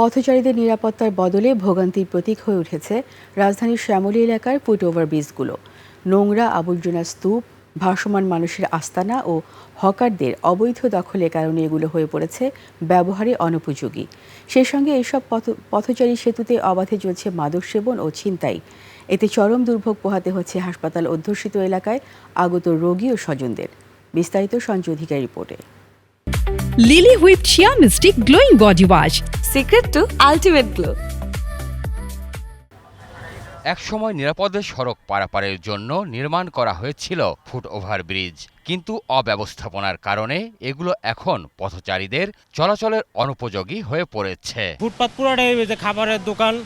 পথচারীদের নিরাপত্তার বদলে ভোগান্তির প্রতীক হয়ে উঠেছে রাজধানীর শ্যামলী এলাকার ফুটওভার ব্রিজগুলো। নোংরা, আবর্জনা স্তূপ, ভাসমান মানুষের আস্তানা ও হকারদের অবৈধ দখলের কারণে এগুলো হয়ে পড়েছে ব্যবহারে অনুপযোগী। সেই সঙ্গে এইসব পথচারী সেতুতে অবাধে চলছে মাদক সেবন ও ছিনতাই। এতে চরম দুর্ভোগ পোহাতে হচ্ছে হাসপাতাল অধ্যুষিত এলাকায় আগত রোগী ও স্বজনদের। বিস্তারিত সঞ্জয় অধিকার রিপোর্টে। Lily whipped shea mystic glowing body wash, secret to ultimate glow. একসময় নিরাপদে সড়ক পারাপারের জন্য নির্মাণ করা হয়েছিল ফুটওভার ব্রিজ, কিন্তু অব্যবস্থাপনার কারণে এগুলো এখন পথচারীদের চলাচলের অনুপযোগী হয়ে পড়েছে। ফুটপাত পুরোটাই এই যে খাবারের দোকান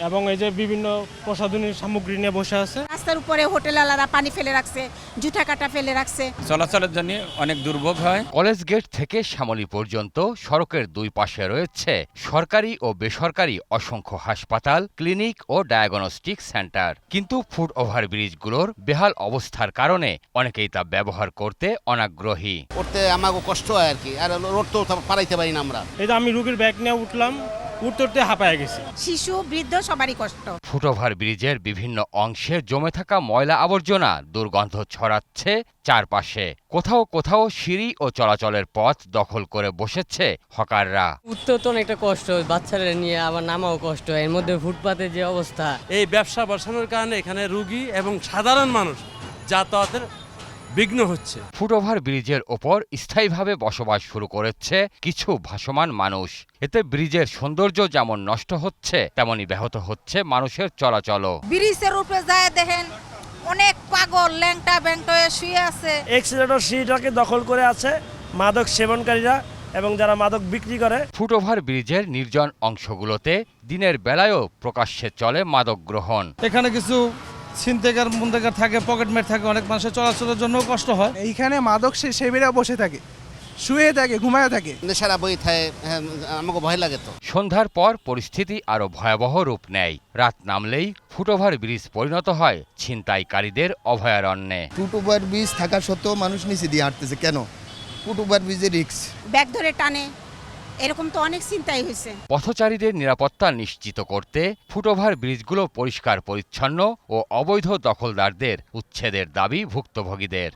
এবং এই যে বিভিন্ন প্রসাধনী সামগ্রী নিয়ে বসে আছে। রাস্তার উপরে হোটেলওয়ালারা পানি ফেলে রাখছে, জুতা কাটা ফেলে রাখছে, চলাচলের জন্য অনেক দুর্ভোগ হয়। কলেজ গেট থেকে শ্যামলী পর্যন্ত সড়কের দুই পাশে রয়েছে সরকারি ও বেসরকারি অসংখ্য হাসপাতাল, ক্লিনিক ও ডায়াগনস্টিক সেন্টার, কিন্তু ফুটওভার ব্রিজগুলোর বেহাল অবস্থার কারণে অনেকেই তা ব্যবহার করতে অনাগ্রহী। করতে আমাকে কষ্ট হয় আর কি, আর রোড তো পারাইতে পারি না আমরা। এই যে আমি রুগীর ব্যাগ নিয়ে উঠলাম, উঠতে উঠতে হাঁপায় গেছি। শিশু, বৃদ্ধ সবারই কষ্ট। ফুটওভার ব্রিজের বিভিন্ন অংশে জমে থাকা ময়লা আবর্জনা দুর্গন্ধ ছড়াচ্ছে চারপাশে। কোথাও কোথাও সিঁড়ি ও চলাচলের পথ দখল করে বসেছে হকাররা। উঠতেও তো অনেকটা কষ্ট, বাচ্চারা নিয়ে আবার নামাও কষ্ট, এর মধ্যে ফুটপাতের যে অবস্থা। এই ব্যবসা বসানোর কারণে এখানে রুগী এবং সাধারণ মানুষ যাতায়াতের বিঘ্ন হচ্ছে। ফুটওভার ব্রিজের ওপর স্থায়ীভাবে বসবাস শুরু করেছে কিছু ভাসমান মানুষ। এতে ব্রিজের সৌন্দর্য যেমন নষ্ট হচ্ছে, তেমনি ব্যাহত হচ্ছে মানুষের চলাচলও। ব্রিজের উপরে যায় দেখেন অনেক পাগল ল্যাংটা ব্যাংটা হয়ে শুয়ে আছে। এক্সিলেটর সিটটাকে দখল করে আছে মাদক সেবনকারীরা এবং যারা মাদক বিক্রি করে। ফুটওভার ব্রিজের নির্জন অংশগুলোতে দিনের বেলায়ও প্রকাশ্যে চলে মাদক গ্রহণ। এখানে কিছু ছিনতাইকার মুন্তাইকার থাকে, পকেটমেট থাকে, অনেক মানুষের চলাচলের জন্য কষ্ট হয়। এইখানে মাদক সেবীরা বসে থাকে, শুয়ে থাকে, ঘুমায় থাকে, নেশারা বই থাকে, আমাকে ভয় লাগে তো। সন্ধ্যার পর পরিস্থিতি আরো ভয়াবহ রূপ নেয়। রাত নামলেই ফুটওভার ব্রিজ পরিণত হয় ছিনতাইকারীদের অভয়ারণ্যে। ফুটওভার ব্রিজ থাকা সত্ত্বেও মানুষ নিচে দিয়ে হাঁটতেছে কেন? ফুটওভার ব্রিজের রিস্ক, ব্যাগ ধরে টানে, এরকম তো অনেক চিন্তাই হয়েছে। পথচারীদের নিরাপত্তা নিশ্চিত করতে ফুটওভার ব্রিজগুলো পরিষ্কার পরিচ্ছন্ন ও অবৈধ দখলদারদের উচ্ছেদের দাবি ভুক্তভোগীদের।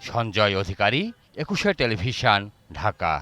সঞ্জয় অধিকারী, ২১ টেলিভিশন, ঢাকা।